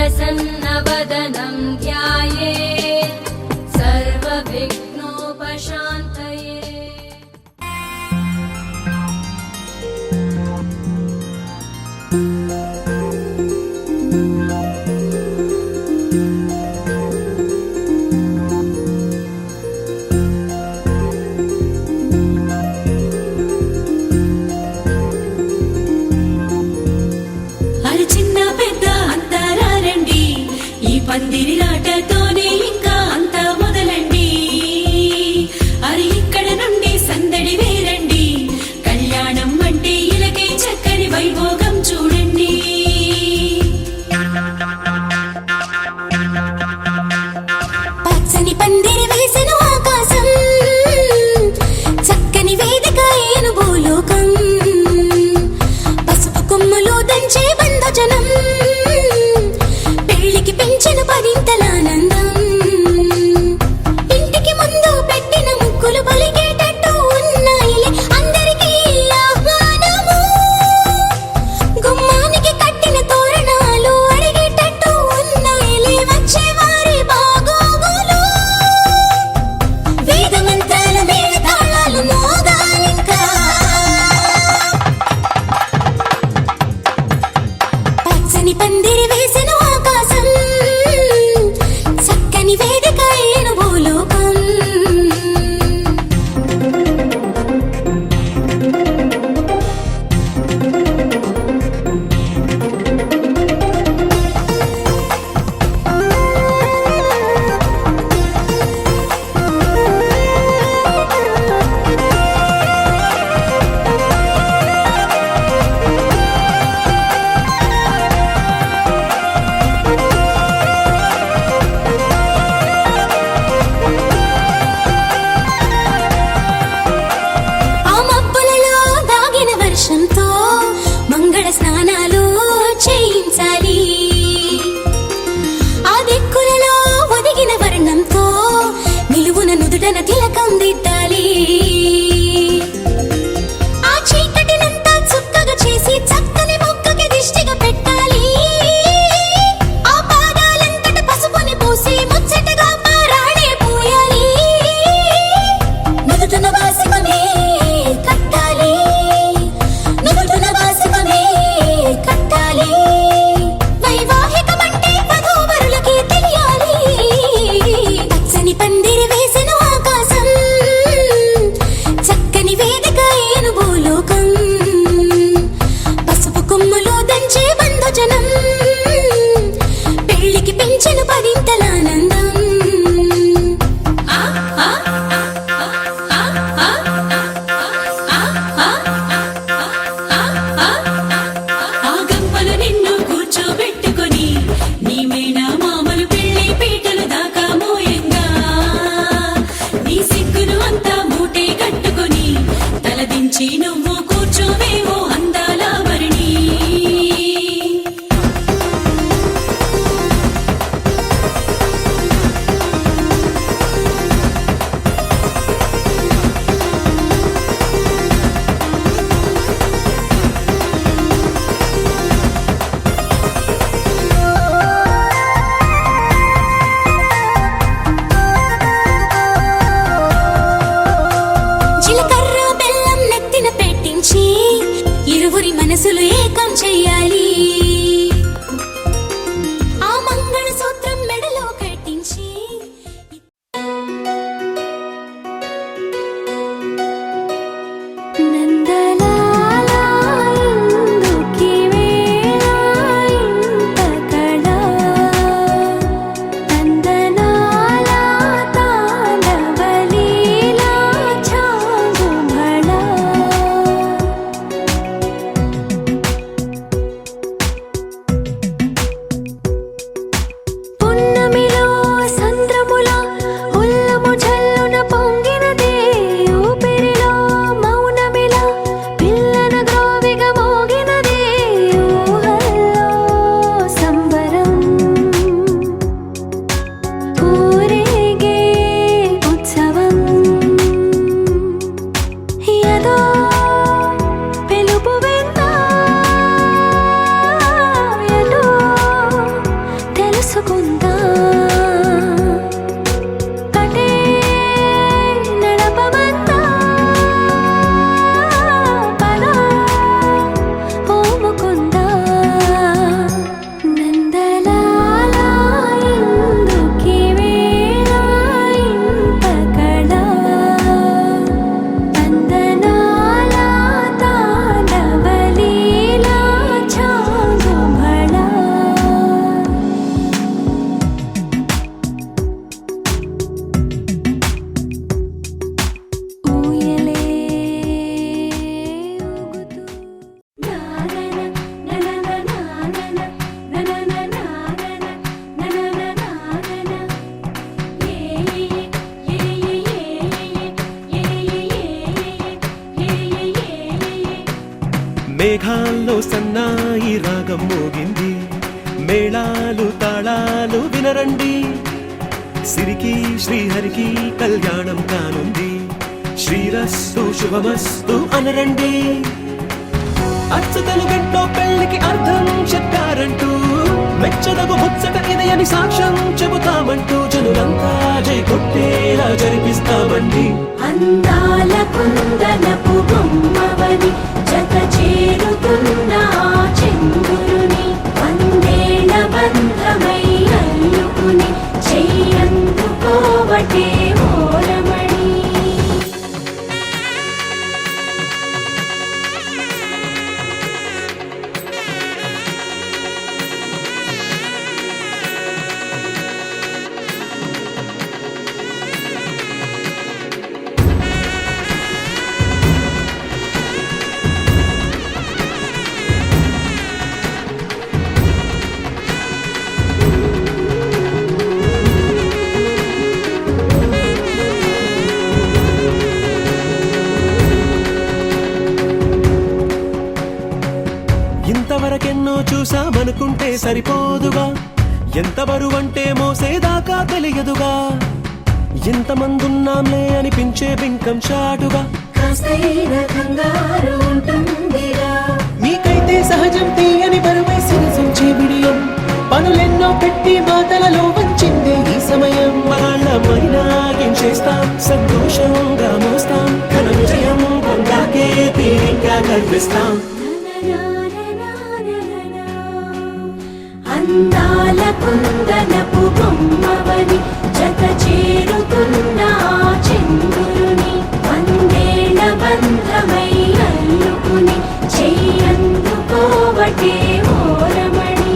प्रसन्नवदनं ध्यायेत् सर्वविघ्नोपशान्तये। పందిరిలాటతోనే ఇంకా అంతా మొదలండి. అరి ఇక్కడ నుండి సందడి వేరండి. కళ్యాణం అంటే ఇలకే చక్కని వైభోగం చూడండి. పచ్చని పందిరి వేసిన ఆకాశం, చక్కని వేదిక ఏను భూలోకం. పసుపు కొమ్ములు దంచే బంధజనం, పెంచిన పదింతలానందం. ఇంటికి ముందు పెట్టిన ముక్కులు పలికేటట్టు ఉన్నాయిలే అందరికీ ఆహ్వానము. గుమ్మానికి కట్టిన తోరణాలు అడిగేటట్టు ఉన్నాయిలే వచ్చేవారి బాగోగులు. వేద మంత్రాల మేళ తాళాలు మోగాలింకా. పచ్చని పందిరి వేసిన ఆకాశం, వేదిక ఏను భూలోకం. మేళం మోగింది, మేళాలు తాళాలు వినరండి, సిరికి శ్రీహరికి కళ్యాణం కానుంది, శ్రీరస్తు శుభమస్తు అనరండి. అచ్చ తెలుగింట్లో పెళ్లికి అర్థం చెప్పారంటూ, మెచ్చదగు ముచ్చట ఇది అని సాక్ష్యం చెబుతామంటూ, జనులంతా జై కొట్టేలా జరిపిస్తామండి. అందాల కుందనపు బొమ్మవని జత చేరుతున్న చంద్రుని, వందేళ్ల బంధమై అల్లుకుని చెయ్యందుకోవటే ఓరమణి. ఇంతవరకెన్నో చూసామనుకుంటే సరిపోదుగా, ఎంత బరువంటే మోసేదాకా తెలియదుగా, ఇంతమందున్నాంలే అనిపించే బింకం చాటుగా, కాస్తైన కంగారు ఉంటుందిరా. మీకైతే సహజం తీయని బరువై సిరసించే బిడియం, పనులెన్నో పెట్టి మాటలలో వంచిందే ఈ సమయం. వాళ్ళమైనా ఏం చేస్తాం, సంతోషంగా మోస్తాం, ఘన విజయం పొందాకే తీరిగ్గా కనిపిస్తాం. అందాల కుందనపు బొమ్మవని జత చేరుతున్న చంద్రుని, వందేళ్ల బంధమై అల్లుకుని చెయ్యందుకోవటే ఓరమణి.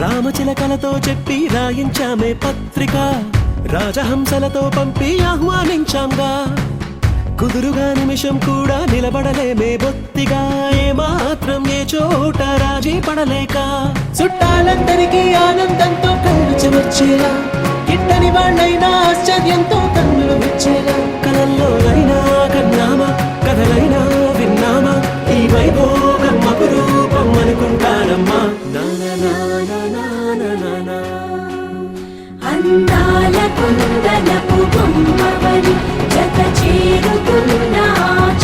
రామచిలకలతో చెప్పి రాయించామే పత్రిక, రాజహంసలతో పంపి ఆహ్వానించాంగా, కుదురుగా నిమిషం కూడా నిలబడలేమే బొత్తిగా, ఏమాత్రం ఏ చోట రాజీ పడలేక, చుట్టాలందరికీ ఆనందంతో కళ్ళు చెమర్చేలా, గిట్టని వాళ్ళైనా ఆశ్చర్యంతో కన్నులు విచ్చేలా, కలల్లోనైనా కన్నామా, కథలైనా విన్నామా, ఈ వైభోగం అపురూపం అనుకుంటానమ్మా. అందాల కుందనపు బొమ్మవని జత చేరుతున్న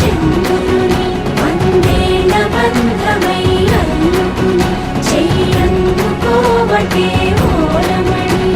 చంద్రుని, వందేళ్ల బంధమై అల్లుకుని చెయ్యందుకోవటే ఓరమణి.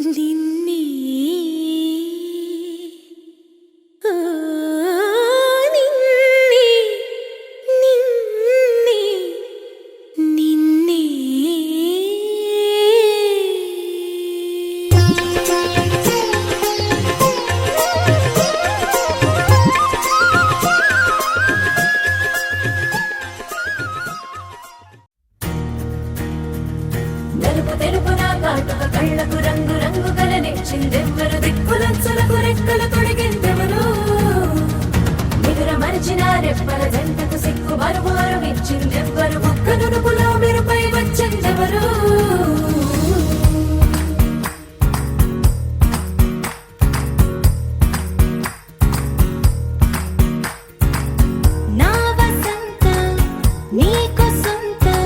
నిన్నే ఆ నిన్నే నిన్నే నిన్నే నలుపు తెలుపున కాటుక కళ్ళకు రంగు రంగు కలనిచ్చిందెవ్వరు దిక్కులచ్చలకు రెక్కలు తొడిగిందెవరు నిదుర మరిచిన రెప్పల జంటకు సిక్కు మరుమారు ఇచ్చిందెవ్వరు ఒక్క నునుపులో మెరుపై వచ్చిందెవరు నా వసంతం నీకు సొంతం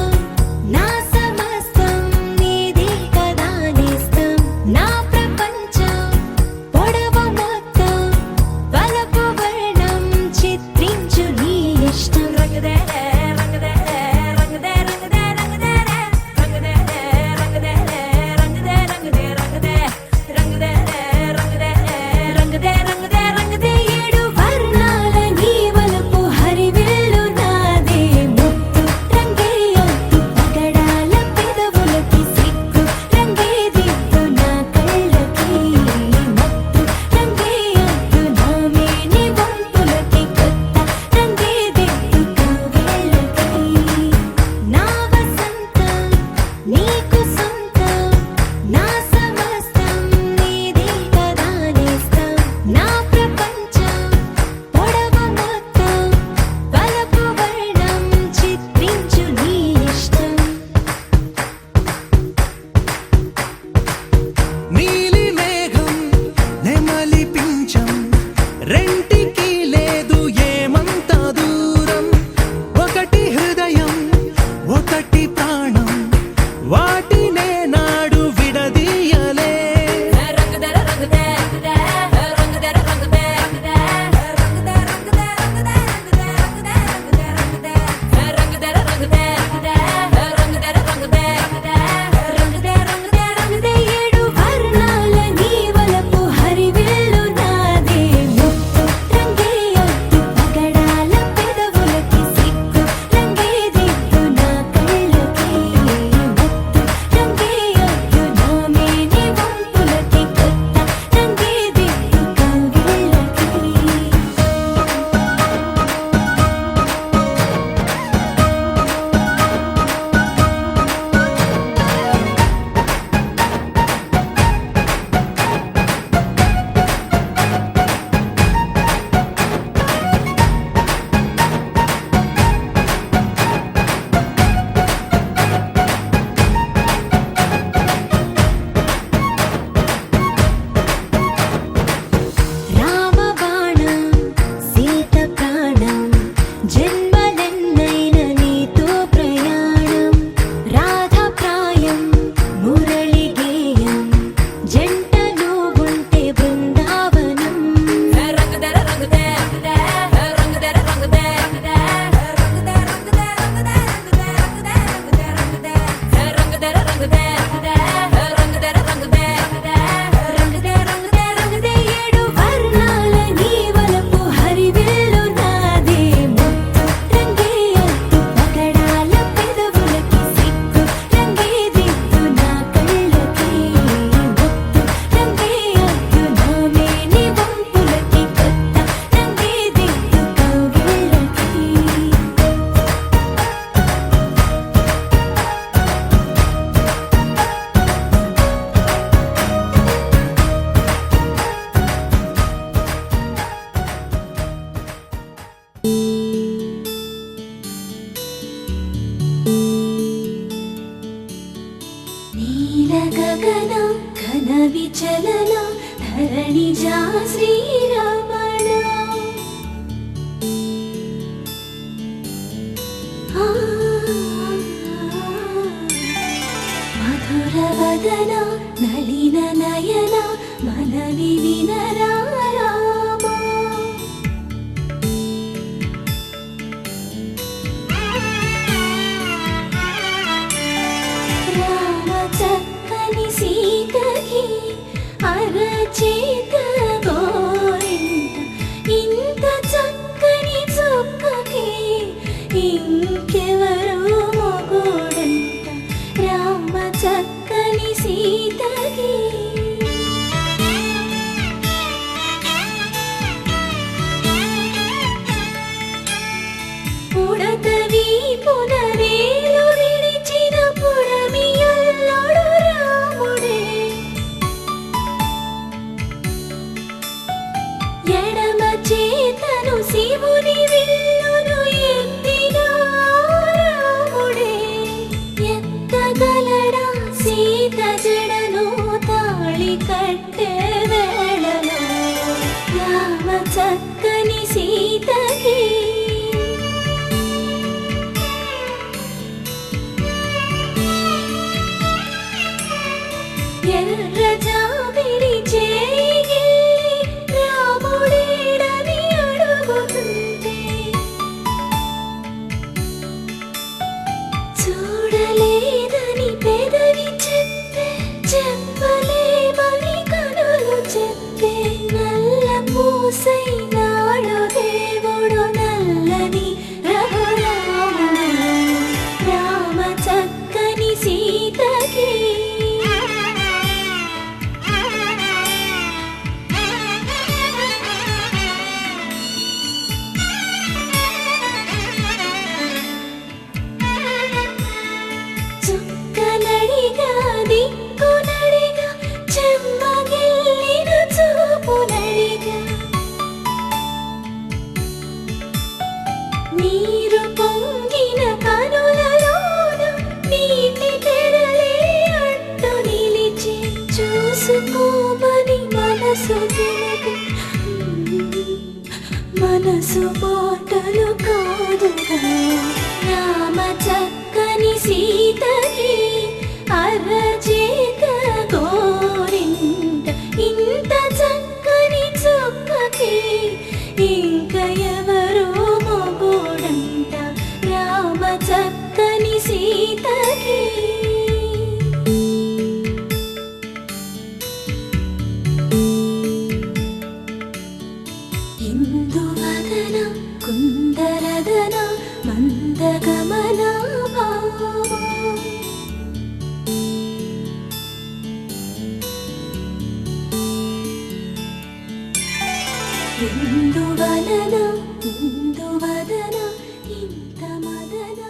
నా సమస్తం నీదే కదా నేస్తం నా ప్రపంచం పొడవు మొత్తం వలపు వర్ణం చిత్రించు నీ ఇష్టం రంగదే రంగదే రంగదే రంగదే రంగదే రంగదే రంగదే రంగదే రంగదే రంగదే రంగదే రంగదే రంగదే రంగదే రంగదే ఏడు వర్ణాల నీ వలపు హరివిల్లు నాదే ముత్తు రంగే ఒత్తు పగడాల పెదవులకి సిగ్గు రంగే దిద్దు నా కళ్ళకి మత్తు రంగే ఒత్తు నా మేని వంపులకి కొత్త రంగే దిద్దు కౌగిళ్ళకి నా వసంతం నీకు సొంతం నా సమస్తం నీదే కదా నేస్తం నా ప్రపంచం పొడవు మొత్తం వలపు వర్ణం చిత్రించు నీ ఇష్టం నీలి మేఘం నెమలి పించం రెంటికి లేదు ఏమంత దూరం ఒకటి హృదయం ఒకటి ప్రాణం వాటినే నాడు విడదీయలే రంగదే రంగదే రంగదే రంగదే రంగదే రంగదే రంగదే రంగదే రంగదే రంగదే రంగదే ఏడు వర్ణాల నీ వలపు హరివిల్లు నాదే ముత్తు రంగే ఒత్తు పగడాల పెదవులకి సిగ్గు రంగే దిద్దు నా కళ్ళకి మత్తు రంగే ఒత్తు నా మేని వంపులకి కొత్త రంగే దిద్దు కౌగిళ్ళకి రామబాణం సీత ప్రాణం జన్మలెన్నైన నీతో ప్రయాణం రాధప్రాయం మురళి గేయం జంటలో ఉంటే బృందావనం రంగదే రంగదే రంగదే రంగదే ఏడు వర్ణాల నీ వలపు హరివిల్లు నాదే ముత్తు రంగే ఒత్తు పగడాల పెదవులకి సిగ్గు రంగే దిద్దు నా కళ్ళకి మత్తు రంగే ఒత్తు నా మేని వంపులకి కొత్త రంగే దిద్దు కౌగిళ్ళకి నీల గగన ఘన విచలన ధరణిజా శ్రీరమణ మధుర వదన నలిన నయన మనవి వినరా రామా రామ చక్కని సీతకి చేతను శివుని విల్లును ఎత్తిన రాముడే ఎత్తగలడా సీత జడను తాళి కట్టే వేళలో రామ చక్కని సీతకి ఎర్ర జాబిలి చేయి రాముడేడని అడుగుతుంటే చూడలేదని పెదవి చెప్పే చెప్పలేమని కనులు చెప్పే నల్ల పూసై నాడు దేవుడు నల్లని రఘురాముడు రామ చక్కని సీతకి చుక్కనడిగా దిక్కునడిగా చెమ్మగిల్లిన చూపునడిగా నీరు పొంగిన కనులలోన నీటి తెరలే అడ్డు నిలిచి చూసుకోమని మనసు తెలుగు మనసు మాటలు కాదుగా రామ చక్కని సీతకి అరచేత కోరింట ఇంత చక్కని చుక్కకి ఇంక ఎవరో మొగుడంట రామ చక్కని సీతకి ఇందువదన కుందరదన మందగమన భావా ఇందువలన ఇందువదన ఇంత మదన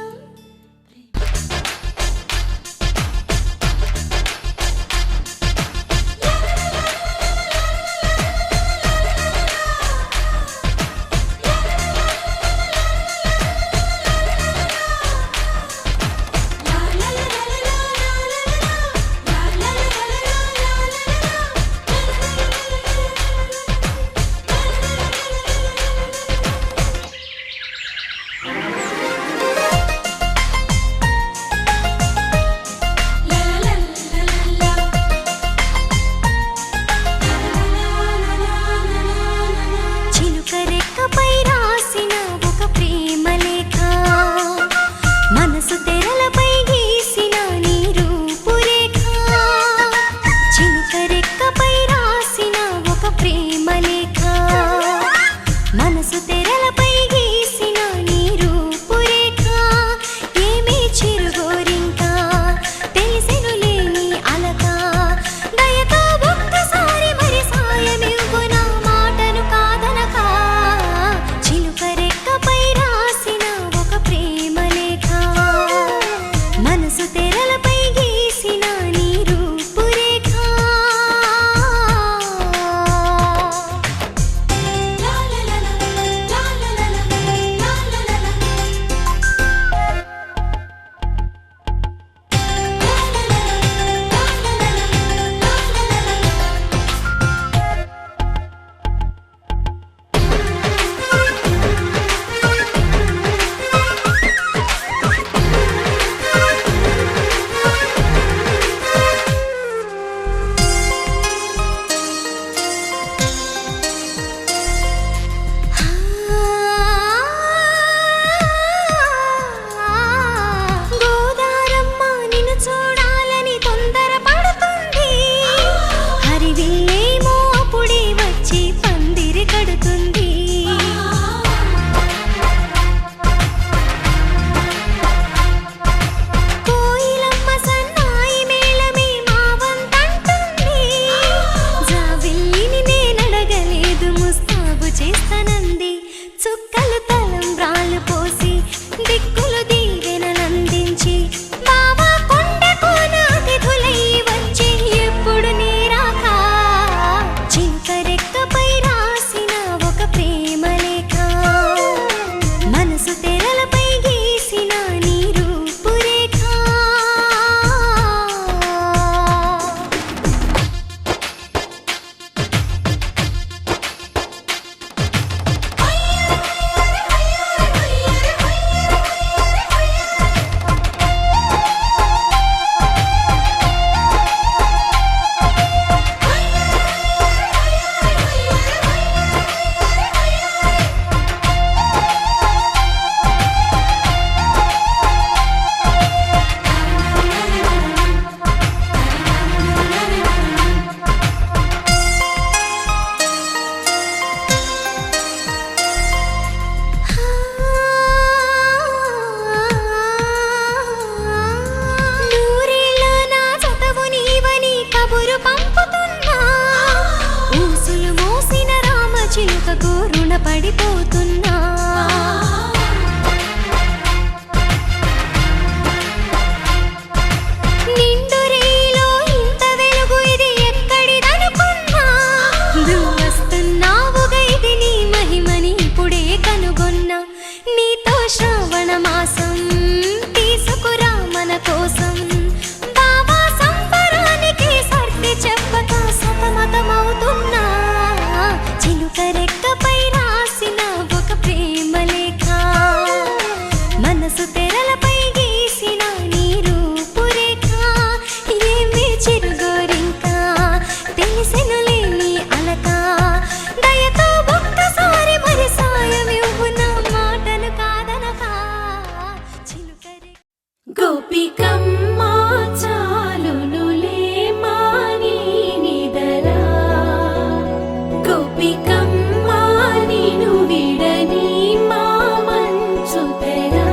పడిపోతున్నా. నిండు రేలో ఇంత వెలుగు ఇది ఎక్కడిదనుకున్నా. నువ్వు వస్తున్నావుగా ఇది నీ మహిమని ఇప్పుడే కనుగొన్నా. నీతో శ్రావణ మాసం తీసుకురా మన కోసం. బాబా సంబరానికి సర్ది చెప్పక సతమతమవుతున్నా. చిలుక రెక్కపై రాసిన ఒక ప్రేమ లేఖ, మనసు తెరలపై గీసిన నీ రూపురేఖ. ఏమి చిరుగోరింకా తెలిసెనులే నీ అలక. దయతో ఒక్కసారి మరి సాయం ఇవ్వు నా మాటను కాదనక. చిలుక గోపికమ్మ చాలునులే మాని నిదరా. గోపికమ్మ నిను విడని మా మంచు తెరా.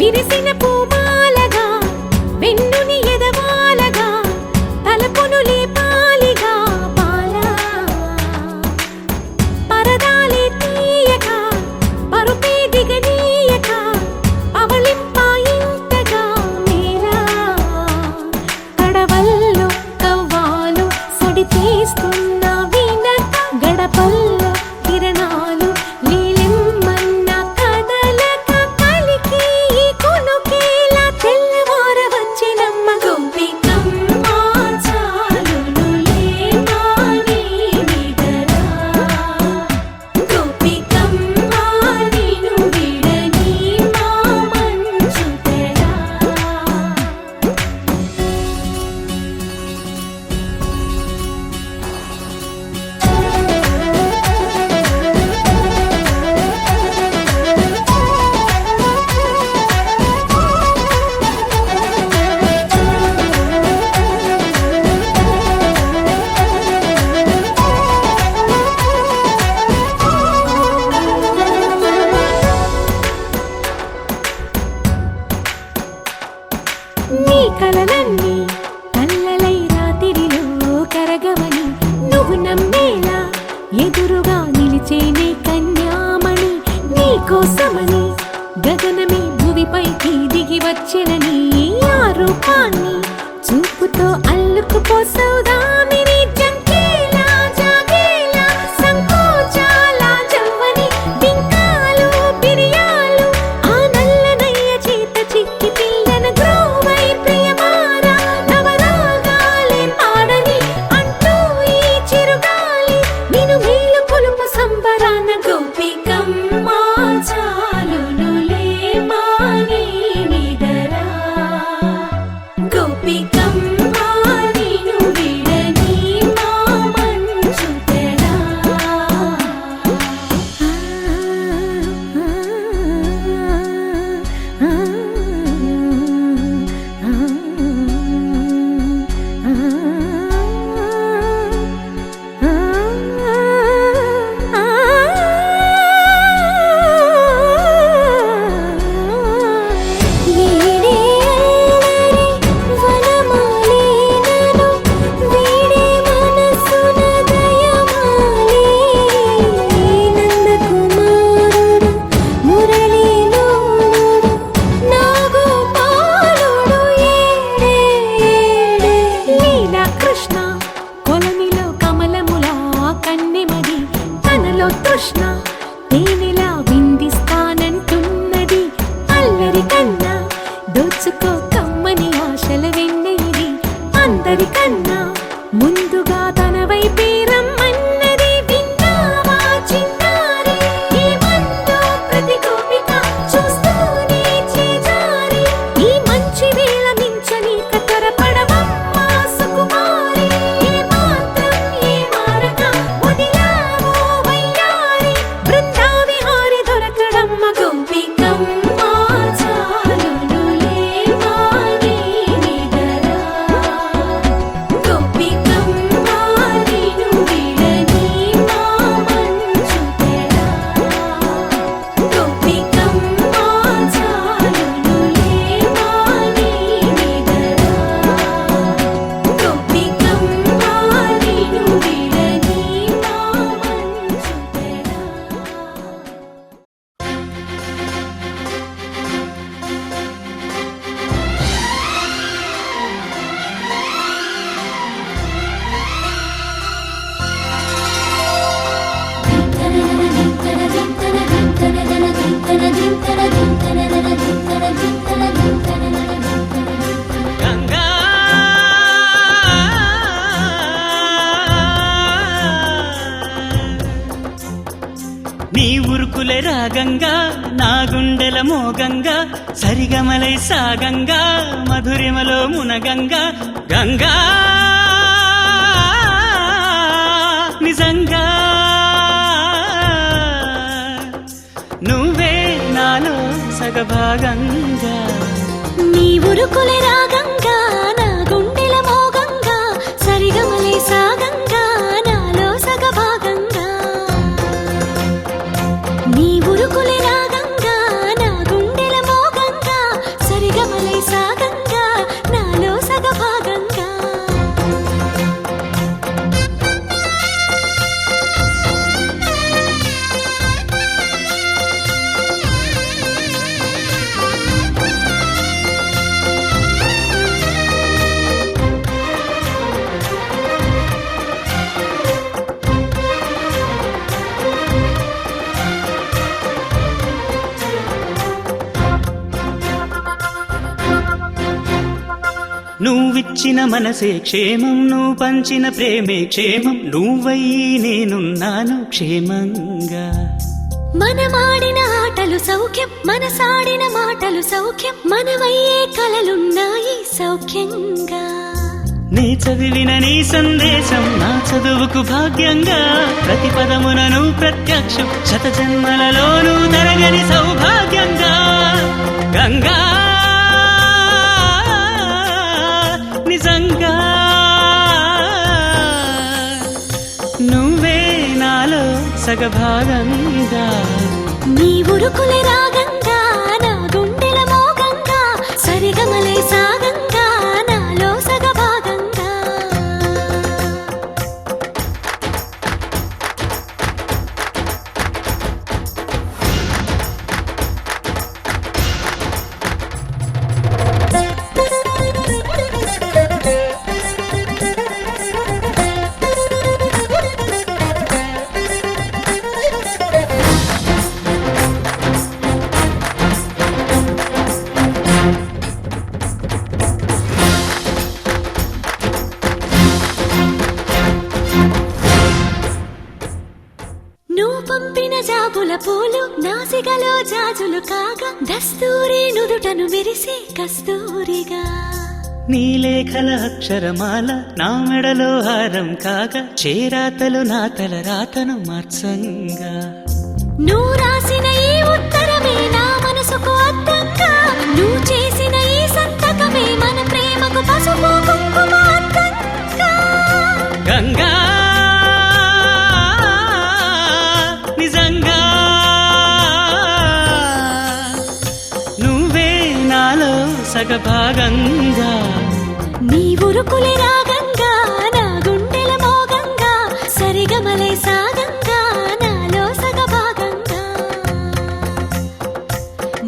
విరిసిన పూమాలగా వెన్నుని ఎదవాలగా తలపును లేపాలిగా పాలా. పరదాలే తీయక పరుపే దిగనీయక పవళింపాయింతగా మేరా. కడవల్లో కవ్వాలు సడి చేస్తున్న వీణక గడపల్లో కిరణాలు నీలిమ్మన్న కదలక కలికి ఈ కొనుకేలా తెల్లవార వచ్చినమ్మ. గోపికమ్మ చాలునులే మాని నిదరా. గోపికమ్మ నిను విడని మా మంచు తెరా. నీ కలలన్నీ కల్లలై రాత్రిలో కరగవని నువ్వు నమ్మేలా ఎదురుగా నిలిచేనే కన్యామణి. నీ కోసమని గగనమే భువిపైకి దిగి వచ్చెనని ఆ రూపాన్ని చూపుతో అల్లుకుపోసౌదామిని. జంకేలా జాగేలా సంకోచాల జవ్వని బింకాలు బిరియాలు ఆ నల్లనయ్య చేత చిక్కి పిల్లన గ్రోవై ప్రియమారా. నవరాగాలే పాడని అంటూ ఈ చిరుగాలి నిన్ను మేలు కొలుపు సంబరాన. గోపికమ్మ చాలునులే మాని నిదరా. గోపికమ్మ నిను విడని మా మంచు తెరా. వీడే అల్లరి వనమాలినను, వీడే మనసున దయమాలి. నందకుమారుడు మురళీలోనుడు నాగోపాలుడు ఏడే ఏడే. లీలా కృష్ణ కొలనిలో కమలములా కన్నెమది తనలో తృష్ణ తేనెలా విందిస్తానంటున్నది. అల్లరి కన్నా దోచుకో కమ్మని ఆశల వెన్నెయిది. అందరికన్నా ముందుగా తన వైపే రమ్మన్నది. విన్నావా చిన్నారి ఏమందో ప్రతి గోపిక చూస్తూనే చేజారి. ఈ మంచి వేళ మించని కతరపడవమ్మ సుకుమారి. ఏ మాత్రం ఏ మారక వదిలావో వయ్యారి. బృందావిహారి దొరకడమ్మ. గోపికమ్మ చాలునులే మాని నిదరా. ఉరుకులే రాగంగా నా గుండెల మోగంగా సరిగమలై సాగంగా మధురిమలో మునగంగా గంగా నిజంగా నువ్వే నాలో సగభాగంగా నీ ఉరుకులే రాగంగా నా గుండెల మోగంగా సరిగమలే సాగంగా నాలో సగభాగంగా నీ ఉరుకులే రాగంగా నా గుండెల మోగంగా సరిగమలే సాగంగా నాలో సగభాగంగా నువ్విచ్చిన మనసే క్షేమం నువ్వు పంచిన ప్రేమే క్షేమం నువ్వయ్యి నేనున్నాను క్షేమంగా మనమాడిన ఆటలు సౌఖ్యం మనసాడిన మాటలు సౌఖ్యం మనవయ్యే కలలున్నాయి సౌఖ్యంగా నీ చదివిన నీ సందేశం నా చదువుకు భాగ్యంగా ప్రతి పదమునను ప్రత్యక్షం శత జన్మలలోనూ తరగని సౌభాగ్యంగా గంగా నిజంగా నువ్వే నాలో సగభాగంగా నీ ఉరుకులే రాగంగా నా గుండెల మోగంగా సరిగమలే సాగంగా నాలో సగభాగంగా నువ్వు పంపిన జాబుల పూలు నాసిగలో జాజులు కాగా దస్తూరి నుదుటను మెరిసే కస్తూరిగా నీ లేఖల అక్షరమాల నా మెడలో హారం కాగా చేరాతలు నా తల రాతను మార్చంగా నువ్వు రాసిన ఈ ఉత్తరమే నా మనసుకు అద్దంగా నువ్వు చేసిన ఈ సంతకమే మన ప్రేమకు పసుపు కుంకుమ అద్దంగా గంగా నిజంగా నువ్వే నాలో సగభాగంగా నీ ఉరుకులే రాగంగా నా గుండెల మోగంగా సరిగమలే సాగంగా నాలో సగభాగంగా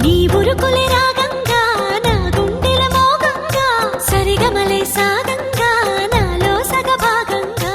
నీ ఉరుకులే రాగంగా నా గుండెల మోగంగా సరిగమలే సాగంగా నాలో సగభాగంగా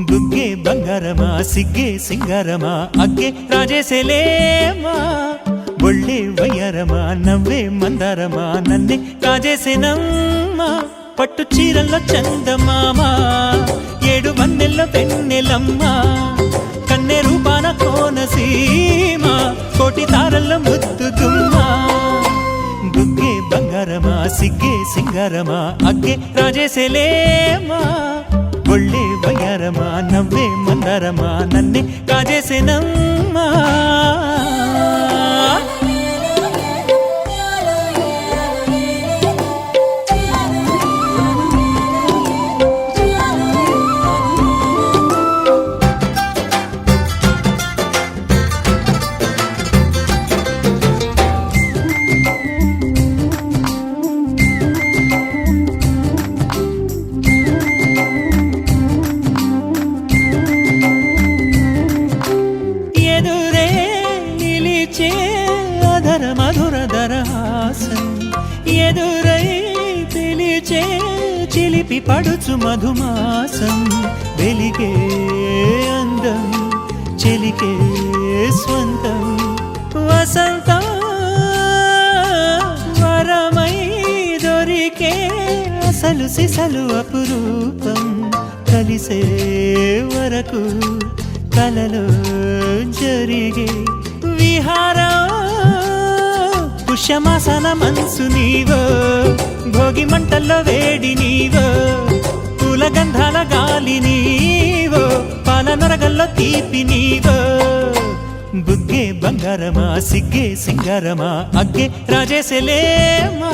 బుగ్గే బంగారమా సిగ్గే సింగారమా అగ్గే రాజేసేలేమా ఒళ్ళే వయ్యారమా నవ్వే మందారమా నన్నే కాజేసేనమ్మా పట్టు చీరల్లో చందమామా ఏడు వన్నెల్లో పెన్నెలమ్మా కన్నె రూపాన కోనసీమ కోటి తారల్లో ముద్దుగుమ్మా బుగ్గే బంగారమా సిగ్గే సింగారమా అగ్గే రాజేసేలేమా ఒళ్ళే వయ్యారమా నవ్వే మందారమా నన్నే కాజేసేనమ్మా చిలిపి పడుచు మధుమాసం వెలిగే అందం చెలికే స్వంతం వసంతం వరమై దొరికే అసలు సిసలు అపురూపం కలిసే వరకు కలలో జరిగే విహారం పుష్యమాసన మనసు నీవో భోగి మంటల్లో వేడి నీవో పూల గంధాల గాలి నీవో పాల నరగల్లో తీపి నీవో బుగ్గే బంగారమా సిగ్గే సింగారమా అగ్గే రాజేసెలేమా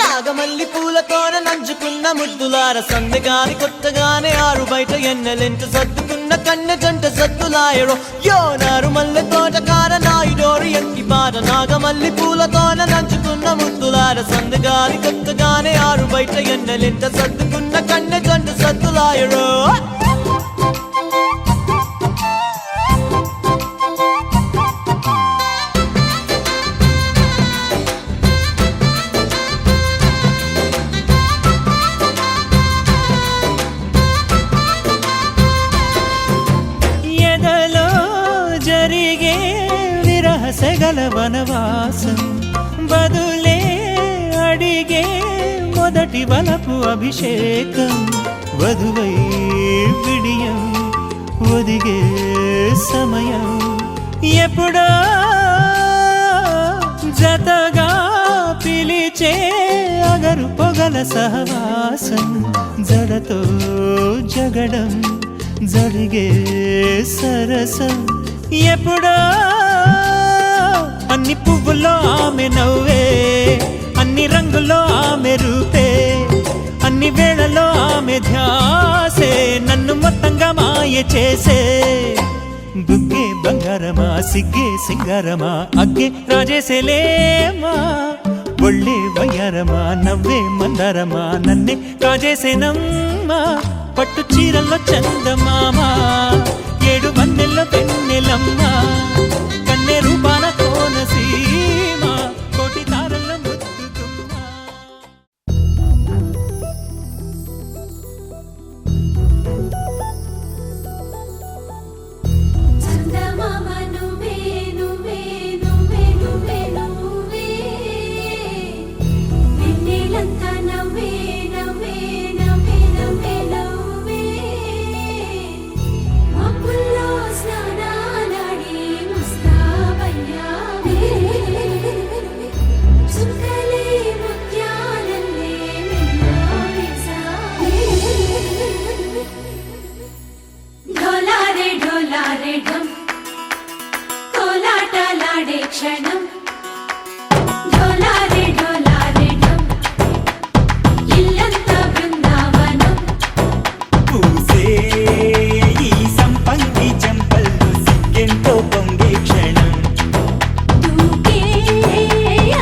నాగమల్లి పూలతోన నంచుకున్న ముద్దులార సందెగాని కొత్తగానే ఆరు బయట ఎన్నెలెంట సర్దుకున్న కన్నె జంట సద్దులాయరో యో నారు మల్లె తోటకార నాయుడోరు ఎక్కి పాట నాగమల్లి పూలతోన నంచుకున్న ముద్దులార సందెగాని కొత్తగానే ఆరు బయట ఎన్నెలెంట సర్దుకున్న కన్నె జంట సద్దులాయరో సెగల వనవాసం బదులే అడిగే మొదటి వలపు అభిషేకం వధువై విడియం ఒదిగే సమయం ఎప్పుడో జతగా పిలిచే అగరు పొగల సహవాసం జడతో జగడం జరిగే సరసం ఎప్పుడో అన్ని పువ్వుల్లో ఆమె నవ్వే అన్ని రంగుల్లో ఆమె రూపే అన్ని వేళలో ఆమె ధ్యాసే నన్ను మొత్తంగా మాయ చేసే బుగ్గే బంగారమా సిగ్గే సింగారమా అగ్గే రాజేసెలేమా ఒళ్ళే వయ్యారమా నవ్వే మందారమా నన్నే కాజేసేనమ్మా పట్టు చీరల్లో చందమామా ఏడు వన్నెల్లో పెన్నెలమ్మా కన్నె రూపాన కోనసీమ కోటి తారల్ల ముద్దుకుమ్మా చందమామ నువ్వే నువ్వే నువ్వే నువ్వే నువ్వే వెన్నెలంతా నవ్వే నవ్వే నవ్వే నవ్వే నవ్వే మబ్బుల్లో స్నానాలాడి ముస్తాబయ్యావే చుక్కలే ముత్యాలల్లే మెల్లావేశావే ఢోలారే ఢోలారే ఢమ్ కోలాటలాడే క్షణం ఢోలారే ఢోలారే ఢమ్ ఇల్లంతా బృందావనం పూసే ఈ సంపంగి చెంపల్లో సిగ్గెంతో పొంగే క్షణం దూకే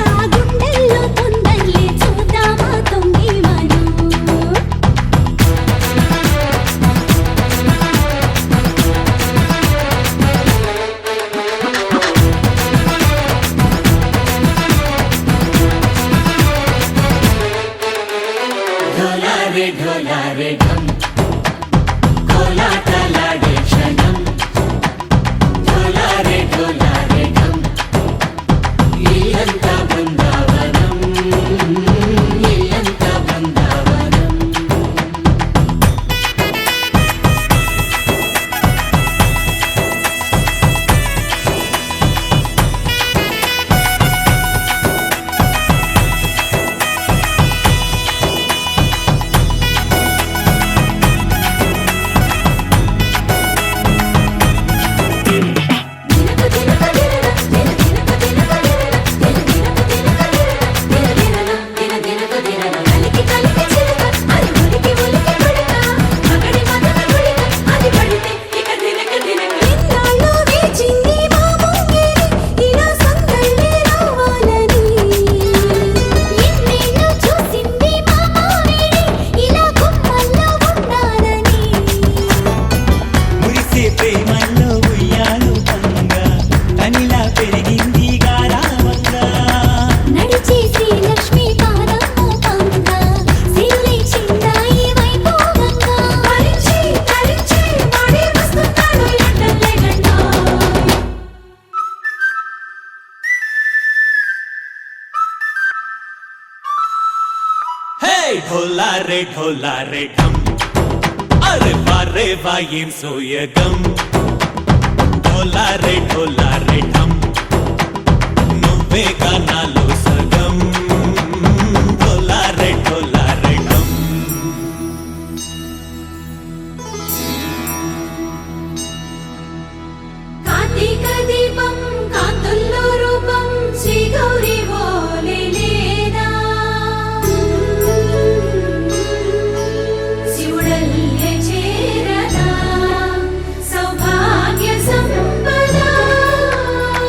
ఆ గుండెల్లో తొందరలే చూద్దామా తొంగి మనం ఢోలారే ఢోలారే ఢమ్ కోలాటలాడే క్షణం ఢోలారే ఢోలారే ఢమ్ ఇల్లంతా బృందావనం ఇల్లంతా బృందావనం హే ఢోలా రే ఢమ్ అరే వారే వా ఏం సోయగం ఢోలా రే ఢమ్ నువ్వే గానాలో